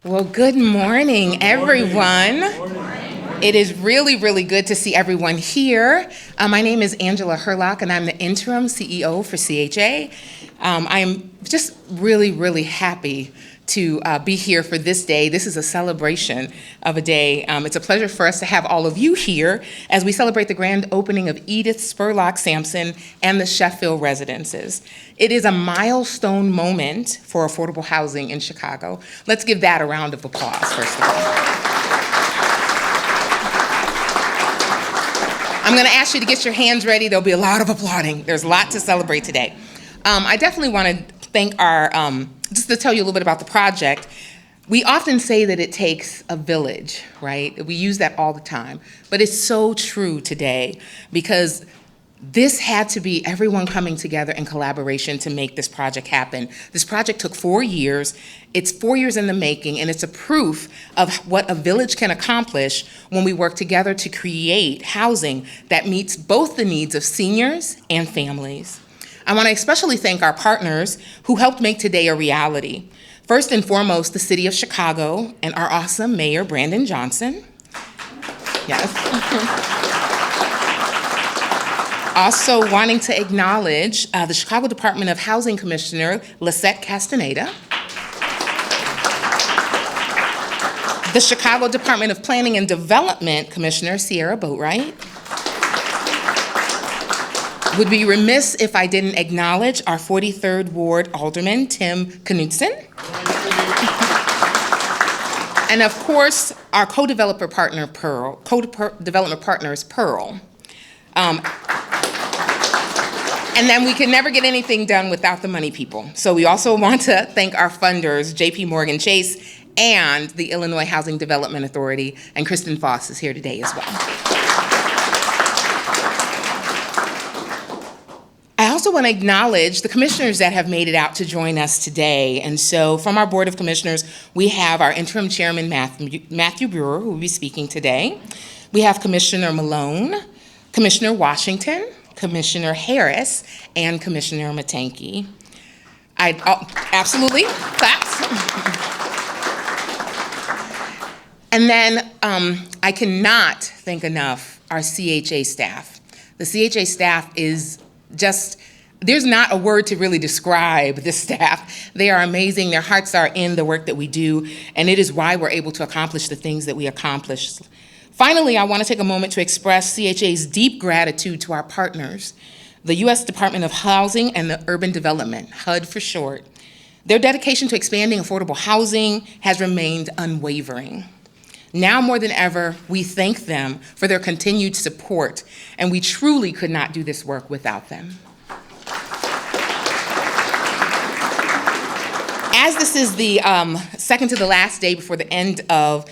Well, good morning, everyone. It is really, really good to see everyone here. My name is Angela Herlock, and I'm the interim CEO for CHA. I am just really, really happy to be here for this day. This is a celebration of a day. It's a pleasure for us to have all of you here as we celebrate the grand opening of Edith Spurlock Sampson and the Sheffield Residences. It is a milestone moment for affordable housing in Chicago. Let's give that a round of applause, first of all. I'm going to ask you to get your hands ready. There'll be a lot of applauding. There's a lot to celebrate today. I definitely want to thank our, just to tell you a little bit about the project. We often say that it takes a village, right? We use that all the time, but it's so true today because this had to be everyone coming together in collaboration to make this project happen. This project took 4 years. It's 4 years in the making, and it's a proof of what a village can accomplish when we work together to create housing that meets both the needs of seniors and families. I want to especially thank our partners who helped make today a reality. First and foremost, the City of Chicago and our awesome Mayor, Brandon Johnson. Yes. Also wanting to acknowledge the Chicago Department of Housing Commissioner, Lisette Castaneda. The Chicago Department of Planning and Development Commissioner, Sierra Boatwright. Would be remiss if I didn't acknowledge our 43rd Ward Alderman, Tim Knudsen. And of course, our co-development partners, Pearl. And then we can never get anything done without the money people. So we also want to thank our funders, JP Morgan Chase and the Illinois Housing Development Authority, and Kristen Foss is here today as well. I also want to acknowledge the commissioners that have made it out to join us today. And so from our Board of Commissioners, we have our interim chairman, Matthew Brewer, who will be speaking today. We have Commissioner Malone, Commissioner Washington, Commissioner Harris, and Commissioner Matanke. Absolutely, claps. And then I cannot thank enough our CHA staff. The CHA staff is just, there's not a word to really describe the staff. They are amazing. Their hearts are in the work that we do, and it is why we're able to accomplish the things that we accomplish. Finally, I want to take a moment to express CHA's deep gratitude to our partners, the U.S. Department of Housing and the Urban Development, HUD for short. Their dedication to expanding affordable housing has remained unwavering. Now more than ever, we thank them for their continued support, and we truly could not do this work without them. As this is the second to the last day before the end of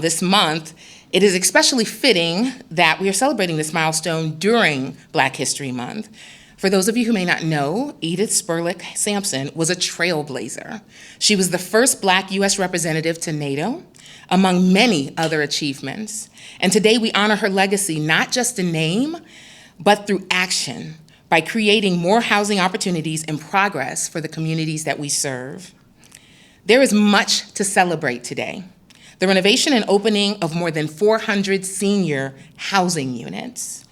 this month, it is especially fitting that we are celebrating this milestone during Black History Month. For those of you who may not know, Edith Spurlock Sampson was a trailblazer. She was the first Black U.S. representative to NATO, among many other achievements. And today we honor her legacy, not just in name, but through action, by creating more housing opportunities and progress for the communities that we serve. There is much to celebrate today. The renovation and opening of more than 400 senior housing units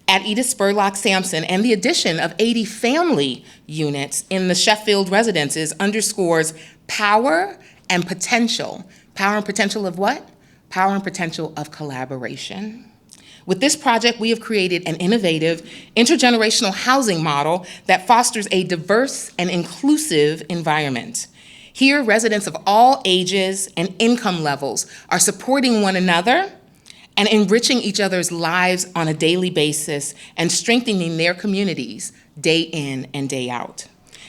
at Edith Spurlock Sampson and the addition of 80 family units in the Sheffield Residences underscores power and potential. Power and potential of what? Power and potential of collaboration. With this project, we have created an innovative intergenerational housing model that fosters a diverse and inclusive environment. Here, residents of all ages and income levels are supporting one another and enriching each other's lives on a daily basis and strengthening their communities day in and day out.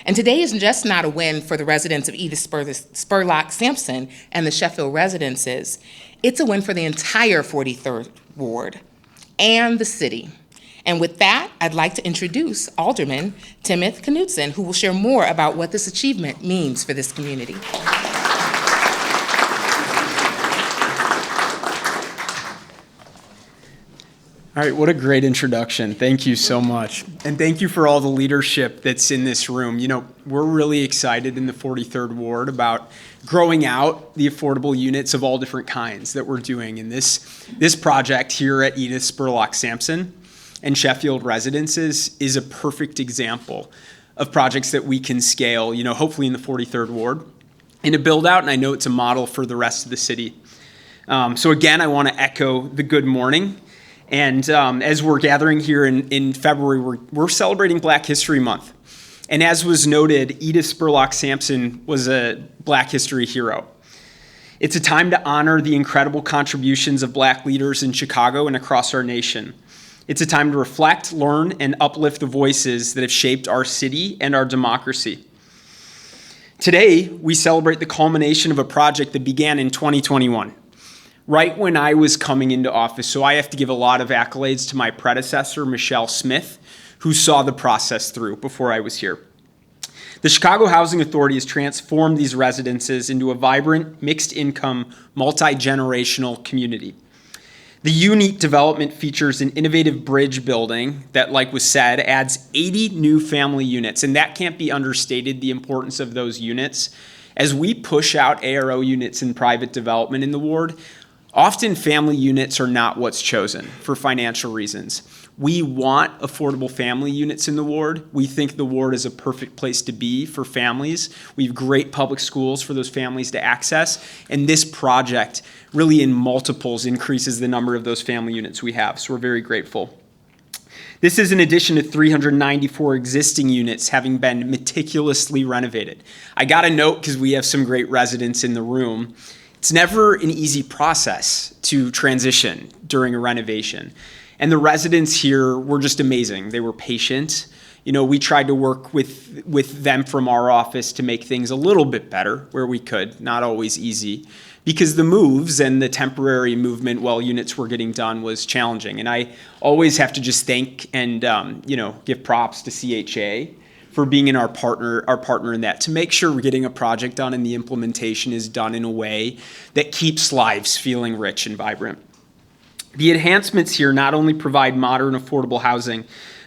And today is just not a win for the residents of Edith Spurlock Sampson and the Sheffield Residences. It's a win for the entire 43rd Ward and the city. And with that, I'd like to introduce Alderman Tim Knudsen, who will share more about what this achievement means for this community. All right, what a great introduction. Thank you so much. And thank you for all the leadership that's in this room. You know, we're really excited in the 43rd Ward about growing out the affordable units of all different kinds that we're doing. And this project here at Edith Spurlock Sampson and Sheffield Residences is a perfect example of projects that we can scale, you know, hopefully in the 43rd Ward, and to build out, and I know it's a model for the rest of the city. So again, I want to echo the good morning. And as we're gathering here in February, we're celebrating Black History Month. And as was noted, Edith Spurlock Sampson was a Black history hero. It's a time to honor the incredible contributions of Black leaders in Chicago and across our nation. It's a time to reflect, learn, and uplift the voices that have shaped our city and our democracy. Today, we celebrate the culmination of a project that began in 2021. Right when I was coming into office, so I have to give a lot of accolades to my predecessor, Michelle Smith, who saw the process through before I was here. The Chicago Housing Authority has transformed these residences into a vibrant, mixed-income, multi-generational community. The unique development features an innovative bridge building that, like was said, adds 80 new family units, and that can't be understated, the importance of those units. As we push out ARO units in private development in the ward, often family units are not what's chosen for financial reasons. We want affordable family units in the ward. We think the ward is a perfect place to be for families. We have great public schools for those families to access. And this project really in multiples increases the number of those family units we have. So we're very grateful. This is in addition to 394 existing units having been meticulously renovated. I got a note because we have some great residents in the room. It's never an easy process to transition during a renovation. And the residents here were just amazing. They were patient. You know, we tried to work with them from our office to make things a little bit better where we could, not always easy, because the moves and the temporary movement while units were getting done was challenging. And I always have to just thank and, give props to CHA for being our partner in that, to make sure we're getting a project done and the implementation is done in a way that keeps lives feeling rich and vibrant. The enhancements here not only provide modern, affordable housing,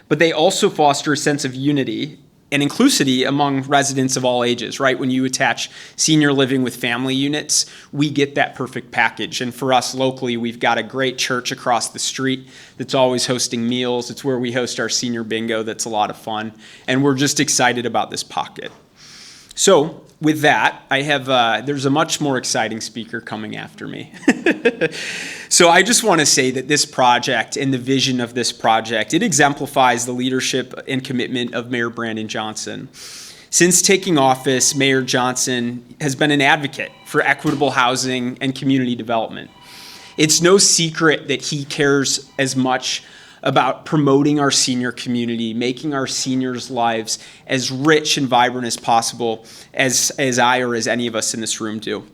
but they also foster a sense of unity and inclusivity among residents of all ages, right? When you attach senior living with family units, we get that perfect package. And for us locally, we've got a great church across the street that's always hosting meals. It's where we host our senior bingo. That's a lot of fun. And we're just excited about this pocket. So with that, I have, there's a much more exciting speaker coming after me. So I just want to say that this project and the vision of this project, it exemplifies the leadership and commitment of Mayor Brandon Johnson. Since taking office, Mayor Johnson has been an advocate for equitable housing and community development. It's no secret that he cares as much about promoting our senior community, making our seniors' lives as rich and vibrant as possible as I or as any of us in this room do.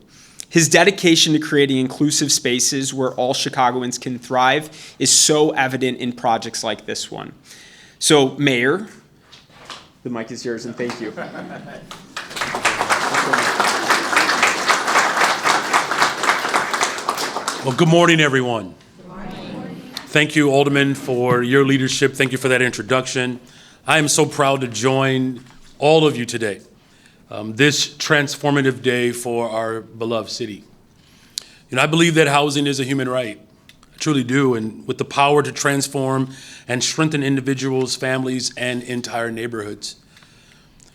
His dedication to creating inclusive spaces where all Chicagoans can thrive is so evident in projects like this one. So, Mayor, the mic is yours, and thank you. Well, good morning, everyone. Thank you, Alderman, for your leadership. Thank you for that introduction. I am so proud to join all of you today, this transformative day for our beloved city. You know, I believe that housing is a human right. I truly do, and with the power to transform and strengthen individuals, families, and entire neighborhoods.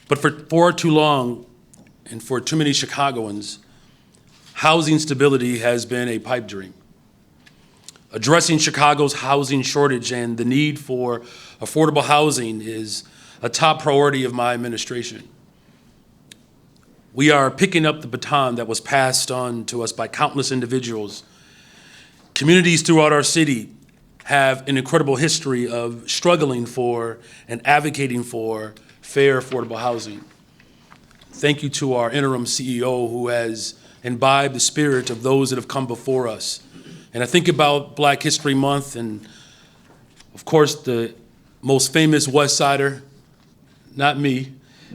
But for far too long, and for too many Chicagoans, housing stability has been a pipe dream. Addressing Chicago's housing shortage and the need for affordable housing is a top priority of my administration. We are picking up the baton that was passed on to us by countless individuals. Communities throughout our city have an incredible history of struggling for and advocating for fair, affordable housing. Thank you to our interim CEO who has imbibed the spirit of those that have come before us. And I think about Black History Month and, of course, the most famous West Sider, not me,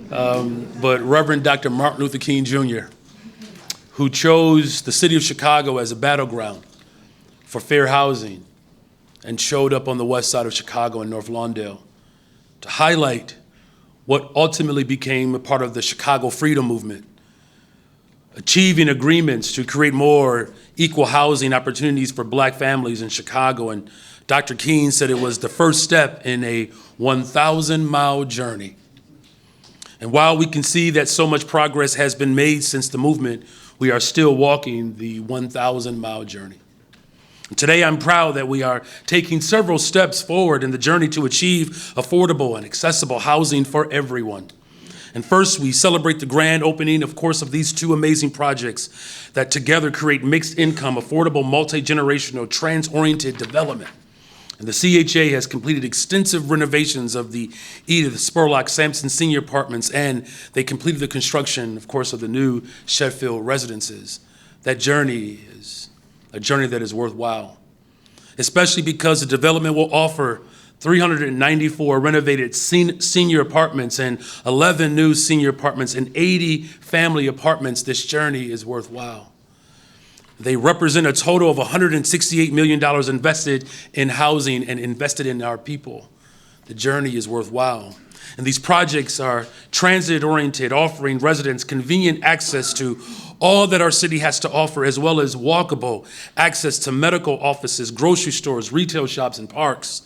but Reverend Dr. Martin Luther King Jr., who chose the city of Chicago as a battleground for fair housing and showed up on the west side of Chicago in North Lawndale to highlight what ultimately became a part of the Chicago Freedom Movement, achieving agreements to create more equal housing opportunities for Black families in Chicago. And Dr. King said it was the first step in a 1,000-mile journey. And while we can see that so much progress has been made since the movement, we are still walking the 1,000-mile journey. And today, I'm proud that we are taking several steps forward in the journey to achieve affordable and accessible housing for everyone. And first, we celebrate the grand opening, of course, of these two amazing projects that together create mixed income, affordable, multi-generational, trans-oriented development. And the CHA has completed extensive renovations of the Edith Spurlock Sampson Senior Apartments, and they completed the construction, of course, of the new Sheffield residences. That journey is a journey that is worthwhile, especially because the development will offer 394 renovated senior apartments and 11 new senior apartments and 80 family apartments. This journey is worthwhile. They represent a total of $168 million invested in housing and invested in our people. The journey is worthwhile. And these projects are transit-oriented, offering residents convenient access to all that our city has to offer, as well as walkable access to medical offices, grocery stores, retail shops, and parks.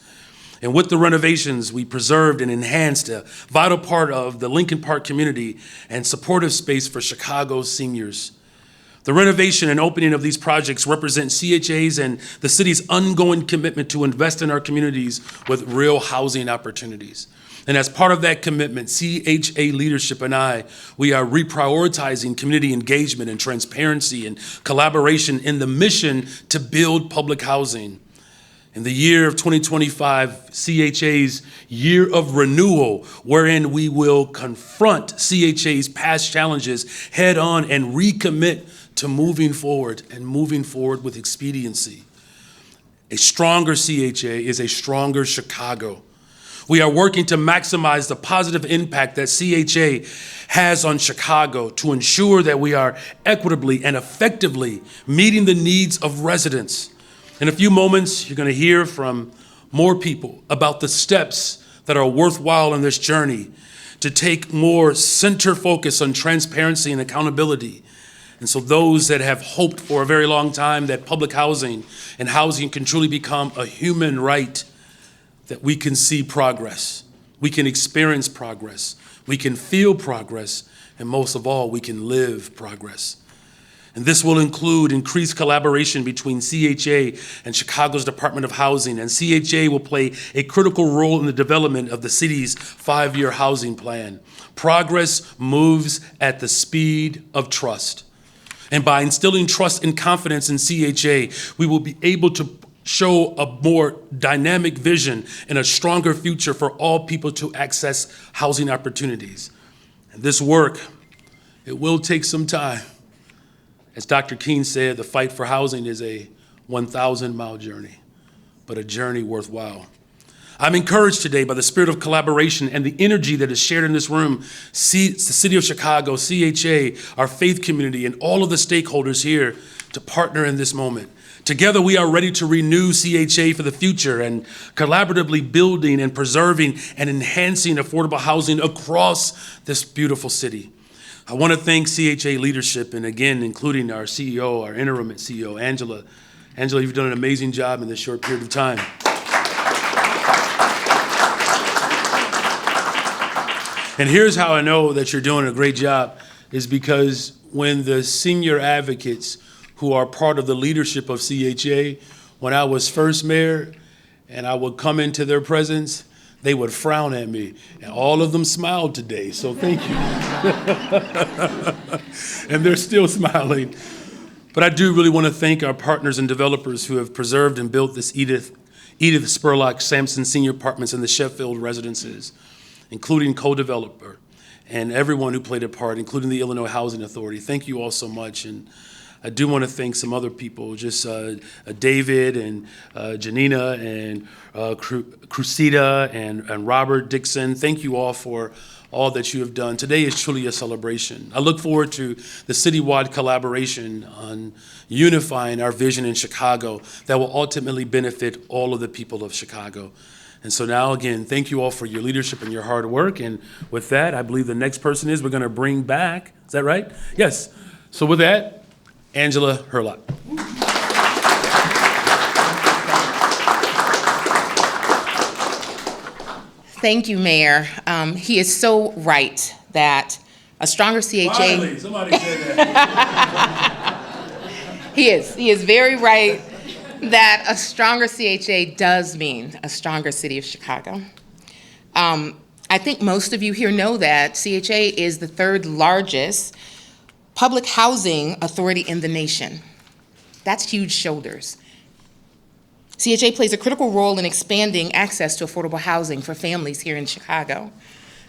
And with the renovations, we preserved and enhanced a vital part of the Lincoln Park community and supportive space for Chicago's seniors. The renovation and opening of these projects represent CHA's and the city's ongoing commitment to invest in our communities with real housing opportunities. And as part of that commitment, CHA leadership and we are reprioritizing community engagement and transparency and collaboration in the mission to build public housing. In the year of 2025, CHA's year of renewal, wherein we will confront CHA's past challenges head on and recommit to moving forward with expediency. A stronger CHA is a stronger Chicago. We are working to maximize the positive impact that CHA has on Chicago to ensure that we are equitably and effectively meeting the needs of residents. In a few moments, you're going to hear from more people about the steps that are worthwhile in this journey to take more center focus on transparency and accountability. And so those that have hoped for a very long time that public housing and housing can truly become a human right, that we can see progress, we can experience progress, we can feel progress, and most of all, we can live progress. And this will include increased collaboration between CHA and Chicago's Department of Housing, and CHA will play a critical role in the development of the city's 5-year housing plan. Progress moves at the speed of trust. And by instilling trust and confidence in CHA, we will be able to show a more dynamic vision and a stronger future for all people to access housing opportunities. And this work, it will take some time. As Dr. King said, the fight for housing is a 1,000-mile journey, but a journey worthwhile. I'm encouraged today by the spirit of collaboration and the energy that is shared in this room. The City of Chicago, CHA, our faith community, and all of the stakeholders here to partner in this moment. Together, we are ready to renew CHA for the future and collaboratively building and preserving and enhancing affordable housing across this beautiful city. I want to thank CHA leadership, and again, including our CEO, our interim CEO, Angela. Angela, you've done an amazing job in this short period of time. And here's how I know that you're doing a great job, is because when the senior advocates who are part of the leadership of CHA, when I was first mayor and I would come into their presence, they would frown at me. And all of them smiled today, so thank you. And they're still smiling. But I do really want to thank our partners and developers who have preserved and built this Edith Spurlock Sampson Senior Apartments and the Sheffield residences, including co-developer and everyone who played a part, including the Illinois Housing Authority. Thank you all so much. And I do want to thank some other people, just David and Janina and Crusita and Robert Dixon. Thank you all for all that you have done. Today is truly a celebration. I look forward to the citywide collaboration on unifying our vision in Chicago that will ultimately benefit all of the people of Chicago. And so now, again, thank you all for your leadership and your hard work. And with that, I believe the next person we're going to bring back. Is that right? Yes. So with that, Angela Hurlock. Thank you, Mayor. He is so right that a stronger CHA. Finally, somebody said that. He is very right that a stronger CHA does mean a stronger city of Chicago. I think most of you here know that CHA is the third largest public housing authority in the nation. That's huge shoulders. CHA plays a critical role in expanding access to affordable housing for families here in Chicago.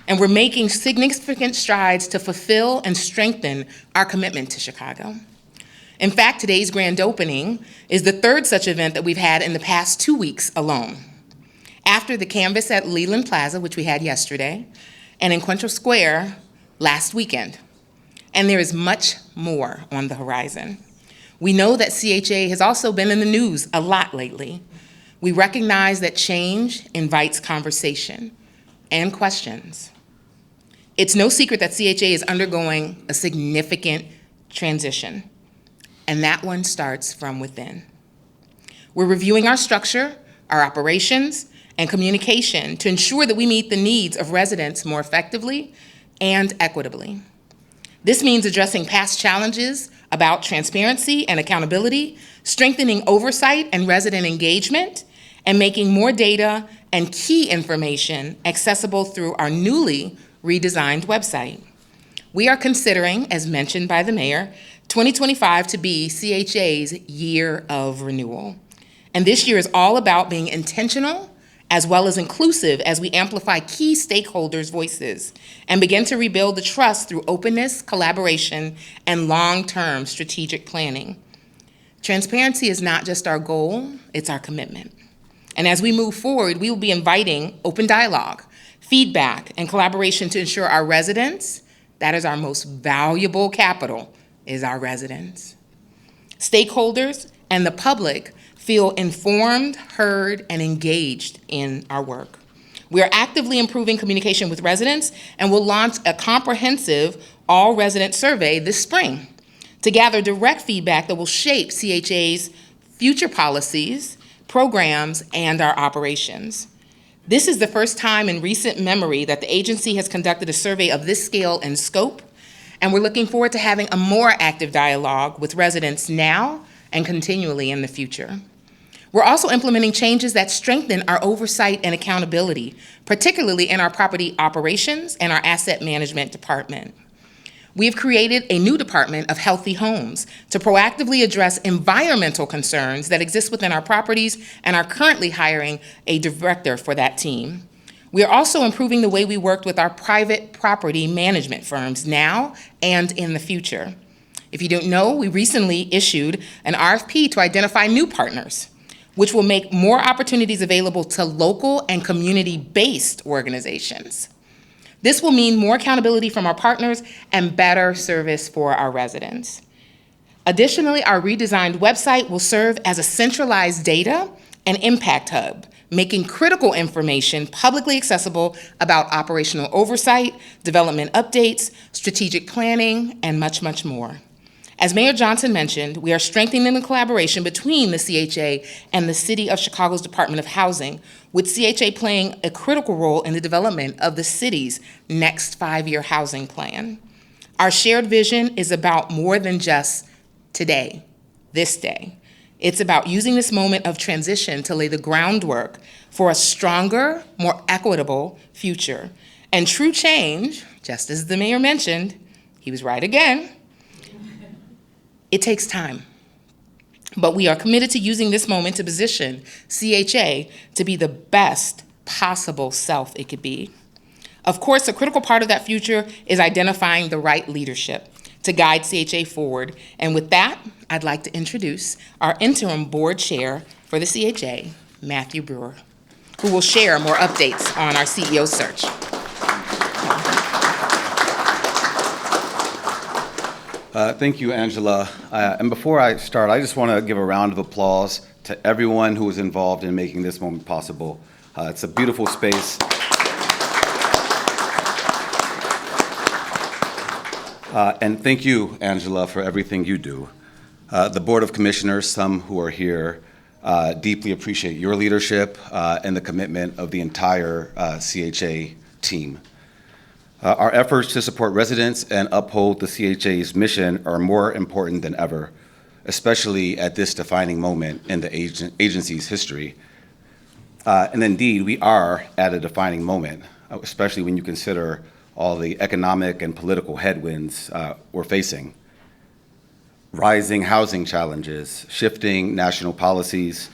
And we're making significant strides to fulfill and strengthen our commitment to Chicago. In fact, today's grand opening is the third such event that we've had in the past 2 weeks alone. After the canvas at Leland Plaza, which we had yesterday, and in Quinto Square last weekend. And there is much more on the horizon. We know that CHA has also been in the news a lot lately. We recognize that change invites conversation and questions. It's no secret that CHA is undergoing a significant transition, and that one starts from within. We're reviewing our structure, our operations, and communication to ensure that we meet the needs of residents more effectively and equitably. This means addressing past challenges about transparency and accountability, strengthening oversight and resident engagement, and making more data and key information accessible through our newly redesigned website. We are considering, as mentioned by the mayor, 2025 to be CHA's year of renewal. And this year is all about being intentional as well as inclusive as we amplify key stakeholders' voices and begin to rebuild the trust through openness, collaboration, and long-term strategic planning. Transparency is not just our goal, it's our commitment. And as we move forward, we will be inviting open dialogue, feedback, and collaboration to ensure our residents, that is our most valuable capital, is our residents. Stakeholders and the public feel informed, heard, and engaged in our work. We are actively improving communication with residents and will launch a comprehensive all-resident survey this spring to gather direct feedback that will shape CHA's future policies, programs, and our operations. This is the first time in recent memory that the agency has conducted a survey of this scale and scope, and we're looking forward to having a more active dialogue with residents now and continually in the future. We're also implementing changes that strengthen our oversight and accountability, particularly in our property operations and our asset management department. We've created a new department of healthy homes to proactively address environmental concerns that exist within our properties and are currently hiring a director for that team. We are also improving the way we work with our private property management firms now and in the future. If you don't know, we recently issued an RFP to identify new partners, which will make more opportunities available to local and community-based organizations. This will mean more accountability from our partners and better service for our residents. Additionally, our redesigned website will serve as a centralized data and impact hub, making critical information publicly accessible about operational oversight, development updates, strategic planning, and much, much more. As Mayor Johnson mentioned, we are strengthening the collaboration between the CHA and the City of Chicago's Department of Housing, with CHA playing a critical role in the development of the city's next 5-year housing plan. Our shared vision is about more than just today, this day. It's about using this moment of transition to lay the groundwork for a stronger, more equitable future. And true change, just as the mayor mentioned, he was right again, it takes time, but we are committed to using this moment to position CHA to be the best possible self it could be. Of course, a critical part of that future is identifying the right leadership to guide CHA forward. And with that, I'd like to introduce our interim board chair for the CHA, Matthew Brewer, who will share more updates on our CEO search. Thank you, Angela. And before I start, I just want to give a round of applause to everyone who was involved in making this moment possible. It's a beautiful space. And thank you, Angela, for everything you do. The Board of Commissioners, some who are here, deeply appreciate your leadership and the commitment of the entire CHA team. Our efforts to support residents and uphold the CHA's mission are more important than ever, especially at this defining moment in the agency's history. And indeed, we are at a defining moment, especially when you consider all the economic and political headwinds we're facing. Rising housing challenges, shifting national policies,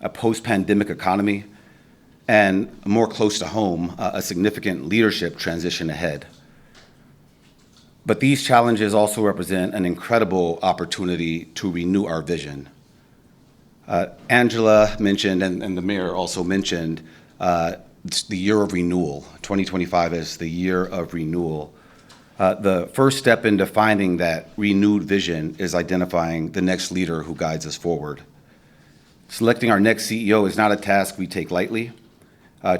a post-pandemic economy, and more close to home, a significant leadership transition ahead. But these challenges also represent an incredible opportunity to renew our vision. Angela mentioned, and the mayor also mentioned, the year of renewal. 2025 is the year of renewal. The first step in defining that renewed vision is identifying the next leader who guides us forward. Selecting our next CEO is not a task we take lightly.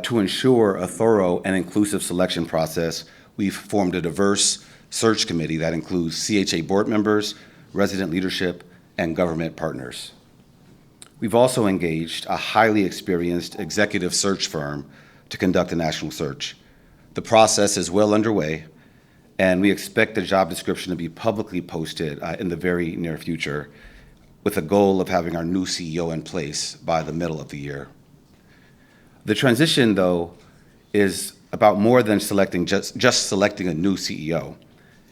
To ensure a thorough and inclusive selection process, we've formed a diverse search committee that includes CHA board members, resident leadership, and government partners. We've also engaged a highly experienced executive search firm to conduct a national search. The process is well underway, and we expect the job description to be publicly posted in the very near future, with a goal of having our new CEO in place by the middle of the year. The transition, though, is about more than just selecting a new CEO.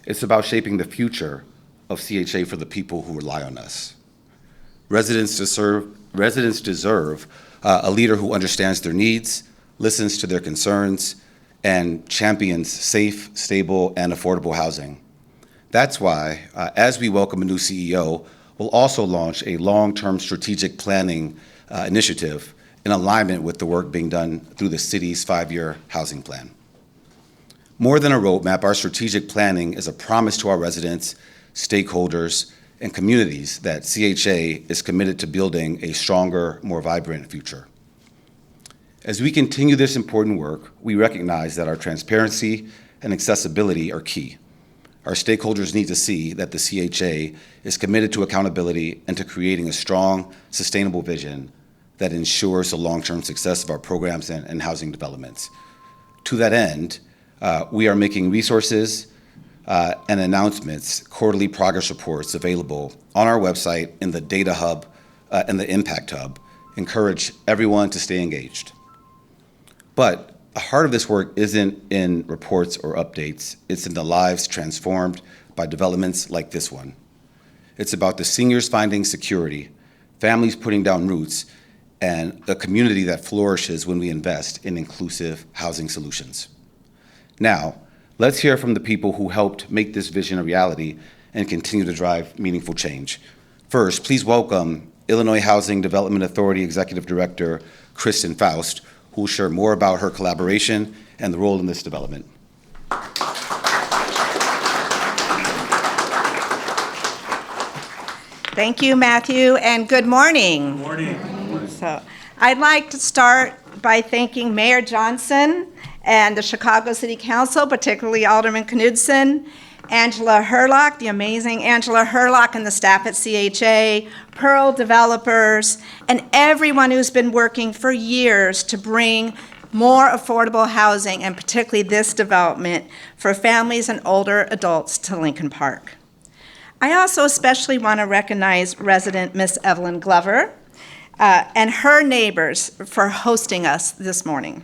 It's about shaping the future of CHA for the people who rely on us. Residents deserve a leader who understands their needs, listens to their concerns, and champions safe, stable, and affordable housing. That's why, as we welcome a new CEO, we'll also launch a long-term strategic planning initiative in alignment with the work being done through the city's 5-year housing plan. More than a roadmap, our strategic planning is a promise to our residents, stakeholders, and communities that CHA is committed to building a stronger, more vibrant future. As we continue this important work, we recognize that our transparency and accessibility are key. Our stakeholders need to see that the CHA is committed to accountability and to creating a strong, sustainable vision that ensures the long-term success of our programs and housing developments. To that end, we are making resources and announcements, quarterly progress reports available on our website in the Data Hub and the Impact Hub. Encourage everyone to stay engaged. But the heart of this work isn't in reports or updates. It's in the lives transformed by developments like this one. It's about the seniors finding security, families putting down roots, and a community that flourishes when we invest in inclusive housing solutions. Now, let's hear from the people who helped make this vision a reality and continue to drive meaningful change. First, please welcome Illinois Housing Development Authority Executive Director Kristen Faust, who will share more about her collaboration and the role in this development. Thank you, Matthew, and good morning. Good morning. So, I'd like to start by thanking Mayor Johnson and the Chicago City Council, particularly Alderman Knudsen, Angela Herlock, the amazing Angela Herlock, and the staff at CHA, Pearl developers, and everyone who's been working for years to bring more affordable housing, and particularly this development, for families and older adults to Lincoln Park. I also especially want to recognize resident Miss Evelyn Glover and her neighbors for hosting us this morning.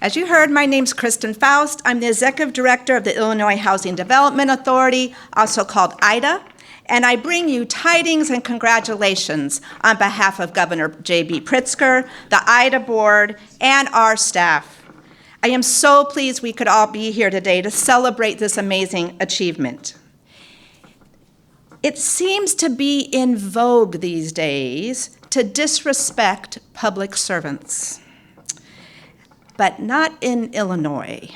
As you heard, my name's Kristen Faust. I'm the Executive Director of the Illinois Housing Development Authority, also called IDA, and I bring you tidings and congratulations on behalf of Governor J.B. Pritzker, the IDA board, and our staff. I am so pleased we could all be here today to celebrate this amazing achievement. It seems to be in vogue these days to disrespect public servants, but not in Illinois.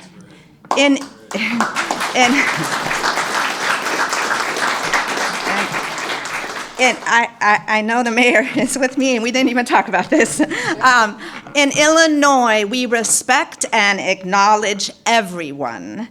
And I know the mayor is with me, and we didn't even talk about this. In Illinois, we respect and acknowledge everyone.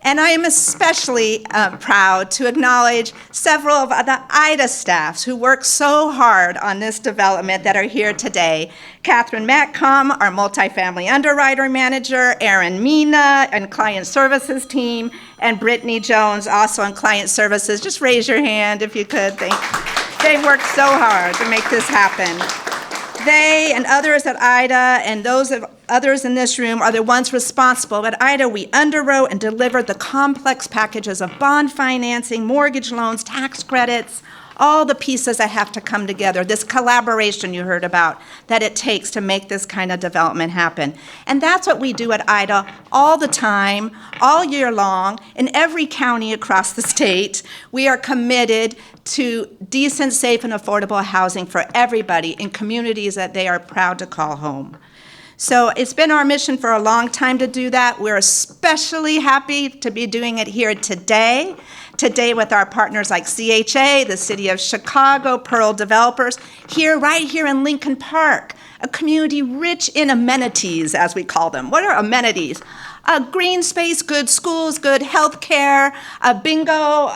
And I am especially proud to acknowledge several of the IDA staffs who worked so hard on this development that are here today. Catherine Matcom, our multifamily underwriter manager, Erin Mina, and client services team, and Brittany Jones, also in client services. Just raise your hand if you could. They worked so hard to make this happen. They and others at IDA and those of others in this room are the ones responsible. At IDA, we underwrote and delivered the complex packages of bond financing, mortgage loans, tax credits, all the pieces that have to come together, this collaboration you heard about that it takes to make this kind of development happen. And that's what we do at IDA all the time, all year long, in every county across the state. We are committed to decent, safe, and affordable housing for everybody in communities that they are proud to call home. So it's been our mission for a long time to do that. We're especially happy to be doing it here today with our partners like CHA, the City of Chicago, Pearl Developers, right here in Lincoln Park, a community rich in amenities, as we call them. What are amenities? Green space, good schools, good health care, bingo,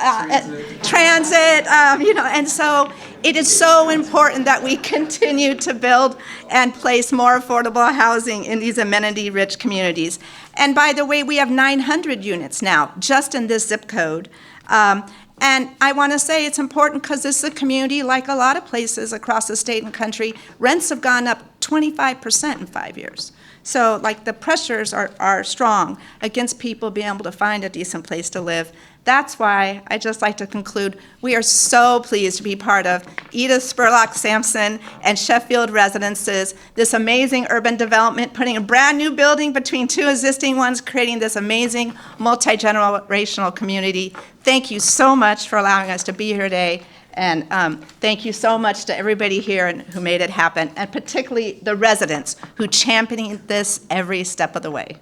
transit, and so it is so important that we continue to build and place more affordable housing in these amenity-rich communities. And by the way, we have 900 units now, just in this zip code. And I want to say it's important because this is a community, like a lot of places across the state and country, rents have gone up 25% in 5 years. So the pressures are strong against people being able to find a decent place to live. That's why I just like to conclude, we are so pleased to be part of Edith Spurlock Sampson and Sheffield Residences, this amazing urban development, putting a brand new building between two existing ones, creating this amazing multi-generational community. Thank you so much for allowing us to be here today. And thank you so much to everybody here who made it happen, and particularly the residents who championed this every step of the way.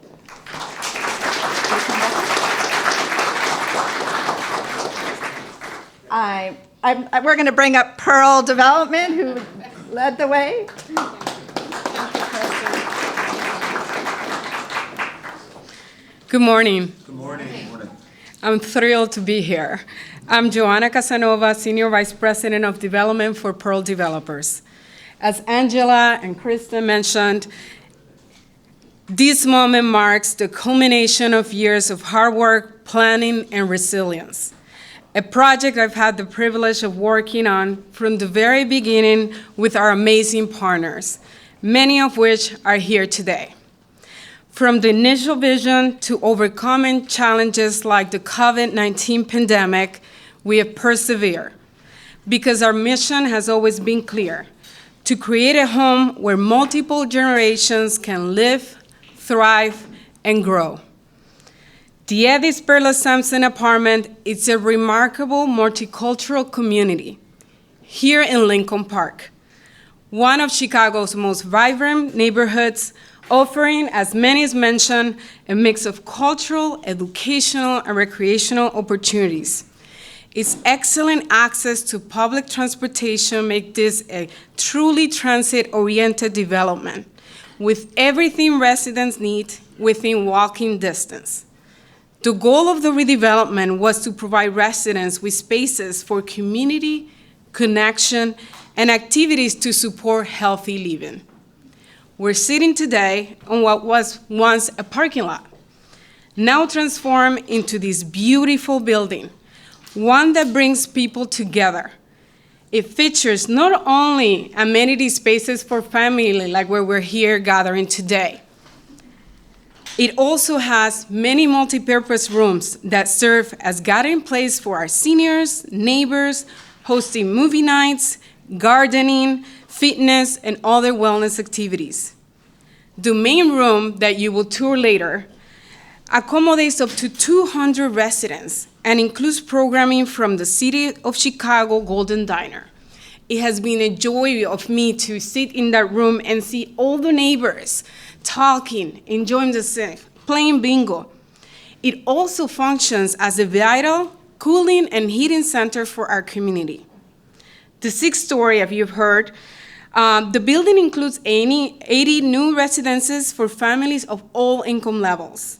We're going to bring up Pearl Development, who led the way. Good morning. Good morning. I'm thrilled to be here. I'm Joanna Casanova, Senior Vice President of Development for Pearl Developers. As Angela and Kristen mentioned, this moment marks the culmination of years of hard work, planning, and resilience. A project I've had the privilege of working on from the very beginning with our amazing partners, many of which are here today. From the initial vision to overcoming challenges like the COVID-19 pandemic, we have persevered because our mission has always been clear: to create a home where multiple generations can live, thrive, and grow. The Edith Spurlock Sampson apartment is a remarkable multicultural community here in Lincoln Park, one of Chicago's most vibrant neighborhoods, offering, as many as mentioned, a mix of cultural, educational, and recreational opportunities. Its excellent access to public transportation makes this a truly transit-oriented development, with everything residents need within walking distance. The goal of the redevelopment was to provide residents with spaces for community, connection, and activities to support healthy living. We're sitting today on what was once a parking lot, now transformed into this beautiful building, one that brings people together. It features not only amenity spaces for family, like where we're here gathering today. It also has many multi-purpose rooms that serve as gathering place for our seniors, neighbors, hosting movie nights, gardening, fitness, and other wellness activities. The main room that you will tour later accommodates up to 200 residents and includes programming from the City of Chicago Golden Diner. It has been a joy of me to sit in that room and see all the neighbors talking, enjoying the scene, playing bingo. It also functions as a vital cooling and heating center for our community. The 6-story, as you've heard, the building includes 80 new residences for families of all income levels.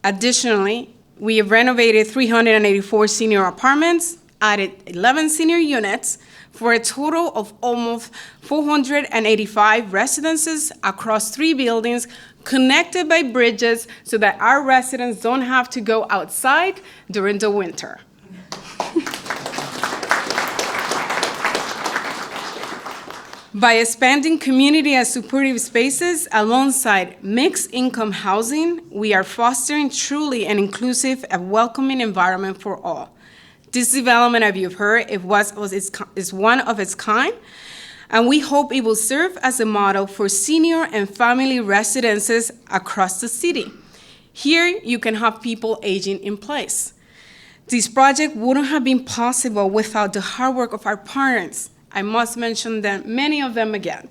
Additionally, we have renovated 384 senior apartments, added 11 senior units, for a total of almost 485 residences across 3 buildings connected by bridges so that our residents don't have to go outside during the winter. By expanding community and supportive spaces alongside mixed-income housing, we are fostering truly an inclusive and welcoming environment for all. This development, as you've heard, is one of its kind, and we hope it will serve as a model for senior and family residences across the city. Here, you can have people aging in place. This project wouldn't have been possible without the hard work of our partners. I must mention them, many of them again.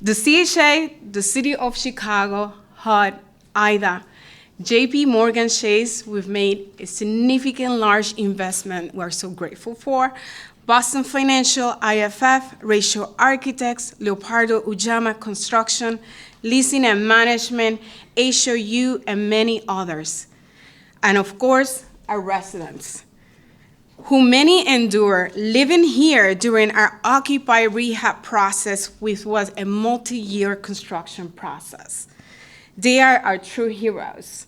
The CHA, the City of Chicago, HUD, IDA, JP Morgan Chase, we've made a significant large investment we're so grateful for. Boston Financial, IFF, Ratio Architects, Leopardo Ujamaa Construction, Leasing and Management, HOU, and many others. And of course, our residents, who many endure living here during our Occupy rehab process, which was a multi-year construction process. They are our true heroes.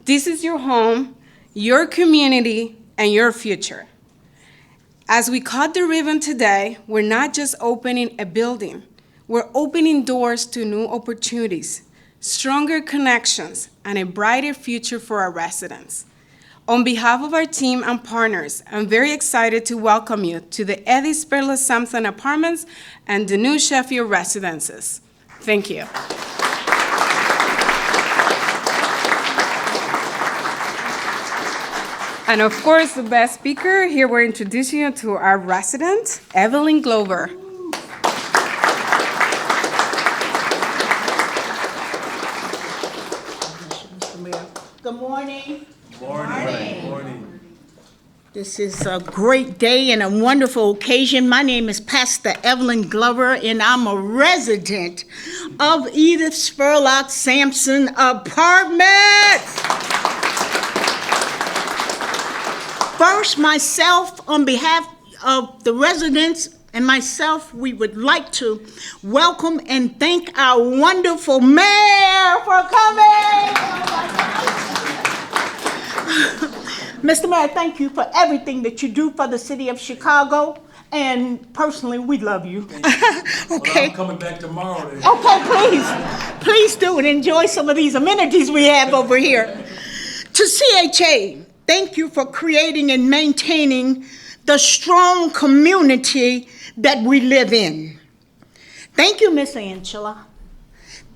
This is your home, your community, and your future. As we cut the ribbon today, we're not just opening a building, we're opening doors to new opportunities, stronger connections, and a brighter future for our residents. On behalf of our team and partners, I'm very excited to welcome you to the Eddie Sperla Sampson Apartments and the new Sheffield Residences. Thank you. And of course, the best speaker, here we're introducing you to our resident, Evelyn Glover. Good morning. Morning. This is a great day and a wonderful occasion. My name is Pastor Evelyn Glover, and I'm a resident of Edith Spurlock Sampson Apartments. First, myself, on behalf of the residents and myself, we would like to welcome and thank our wonderful mayor for coming. Mr. Mayor, thank you for everything that you do for the city of Chicago, and personally, we love you. Okay. I'm coming back tomorrow then. Okay, please do, and enjoy some of these amenities we have over here. To CHA, thank you for creating and maintaining the strong community that we live in. Thank you, Miss Angela.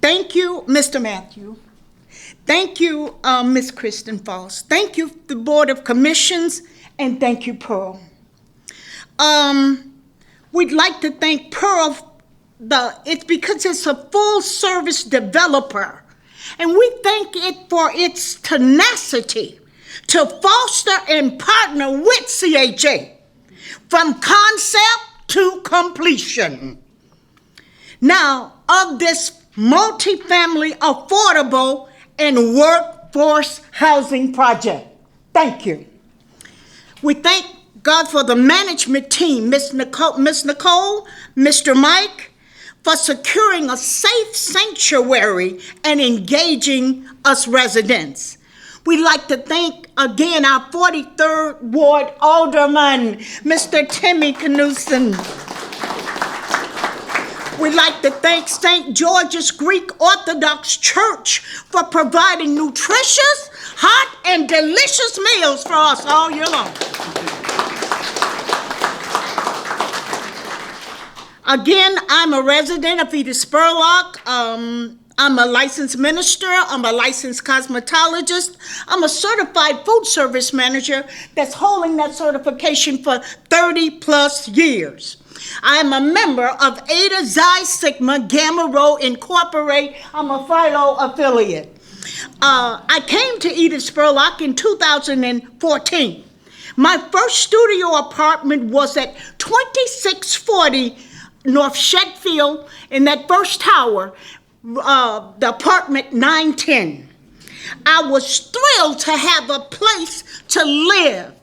Thank you, Mr. Matthew. Thank you, Ms. Kristen Foss. Thank you, the Board of Commissions, and thank you, Pearl. We'd like to thank Pearl. It's because it's a full-service developer, and we thank it for its tenacity to foster and partner with CHA from concept to completion. Now, of this multifamily affordable and workforce housing project. Thank you. We thank God for the management team, Miss Nicole, Mr. Mike, for securing a safe sanctuary and engaging us residents. We'd like to thank again our 43rd Ward Alderman, Mr. Timmy Knudsen. We'd like to thank St. George's Greek Orthodox Church for providing nutritious, hot, and delicious meals for us all year long. Again, I'm a resident of Edith Spurlock. I'm a licensed minister. I'm a licensed cosmetologist. I'm a certified food service manager that's holding that certification for 30 plus years. I'm a member of Eta Xi Sigma Gamma Rho Incorporated. I'm a Philo affiliate. I came to Edith Spurlock in 2014. My first studio apartment was at 2640 North Shetfield in that first tower, the apartment 910. I was thrilled to have a place to live,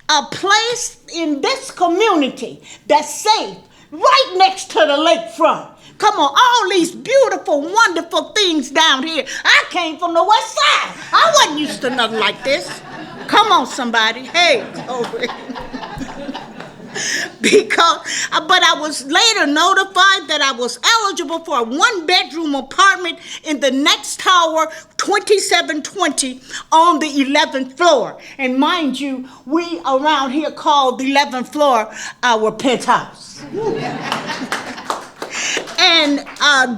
a place in this community that's safe, right next to the lakefront. Come on, all these beautiful, wonderful things down here. I came from the west side. I wasn't used to nothing like this. Come on, somebody. Hey, glory. But I was later notified that I was eligible for a one-bedroom apartment in the next tower, 2720, on the 11th floor. And mind you, we around here call the 11th floor our penthouse. And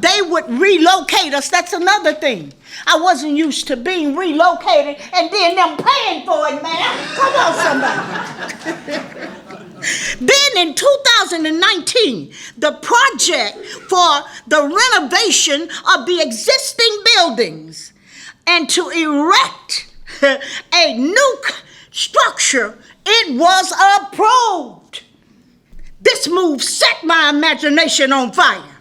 they would relocate us. That's another thing. I wasn't used to being relocated and then them paying for it, man. Come on, somebody. Then in 2019, the project for the renovation of the existing buildings and to erect a new structure, it was approved. This move set my imagination on fire.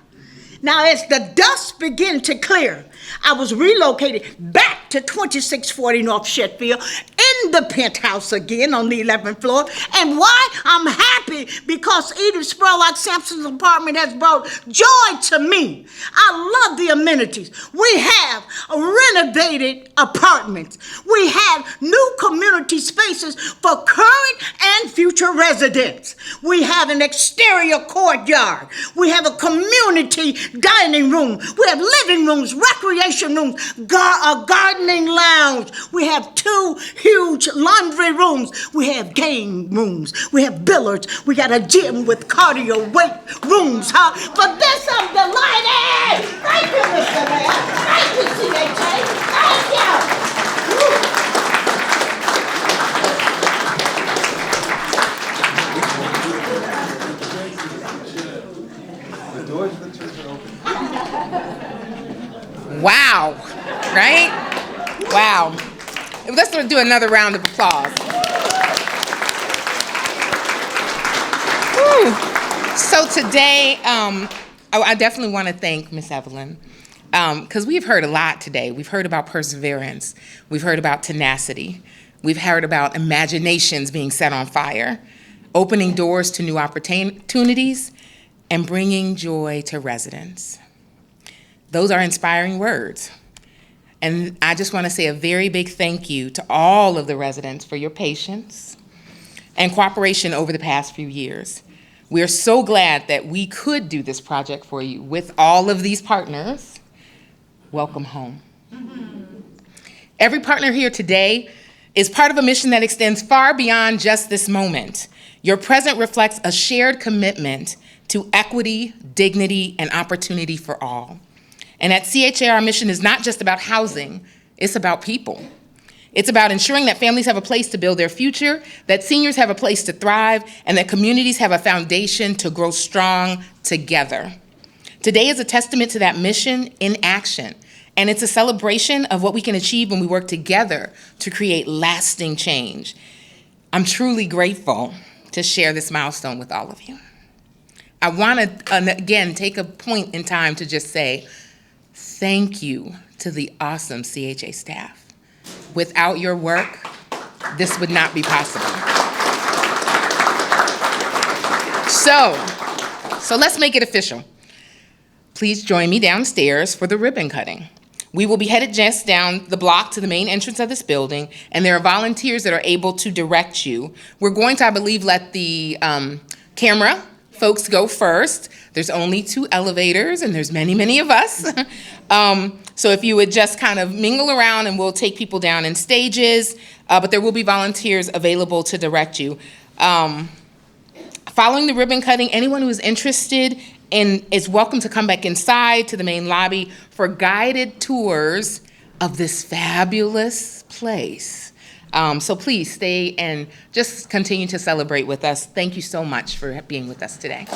Now, as the dust began to clear, I was relocated back to 2640 North Shetfield in the penthouse again on the 11th floor. And why? I'm happy because Edith Spurlock Sampson's apartment has brought joy to me. I love the amenities. We have renovated apartments. We have new community spaces for current and future residents. We have an exterior courtyard. We have a community dining room. We have living rooms, recreation rooms, a gardening lounge. We have 2 huge laundry rooms. We have game rooms. We have billiards. We got a gym with cardio weight rooms, huh? For this, I'm delighted. Thank you, Mr. Mayor. Thank you, CHA. Thank you. Wow, right? Wow. Let's do another round of applause. Whew. So today, I definitely want to thank Miss Evelyn, because we've heard a lot today. We've heard about perseverance. We've heard about tenacity. We've heard about imaginations being set on fire, opening doors to new opportunities, and bringing joy to residents. Those are inspiring words. And I just want to say a very big thank you to all of the residents for your patience and cooperation over the past few years. We're so glad that we could do this project for you with all of these partners. Welcome home. Every partner here today is part of a mission that extends far beyond just this moment. Your present reflects a shared commitment to equity, dignity, and opportunity for all. And at CHA, our mission is not just about housing, it's about people. It's about ensuring that families have a place to build their future, that seniors have a place to thrive, and that communities have a foundation to grow strong together. Today is a testament to that mission in action, and it's a celebration of what we can achieve when we work together to create lasting change. I'm truly grateful to share this milestone with all of you. I want to, again, take a point in time to just say, thank you to the awesome CHA staff. Without your work, this would not be possible. So let's make it official. Please join me downstairs for the ribbon cutting. We will be headed just down the block to the main entrance of this building, and there are volunteers that are able to direct you. We're going to, I believe, let the camera folks go first. There's only 2 elevators, and there's many, many of us. So if you would just kind of mingle around, and we'll take people down in stages, but there will be volunteers available to direct you. Following the ribbon cutting, anyone who is interested is welcome to come back inside to the main lobby for guided tours of this fabulous place. So please stay and just continue to celebrate with us. Thank you so much for being with us today.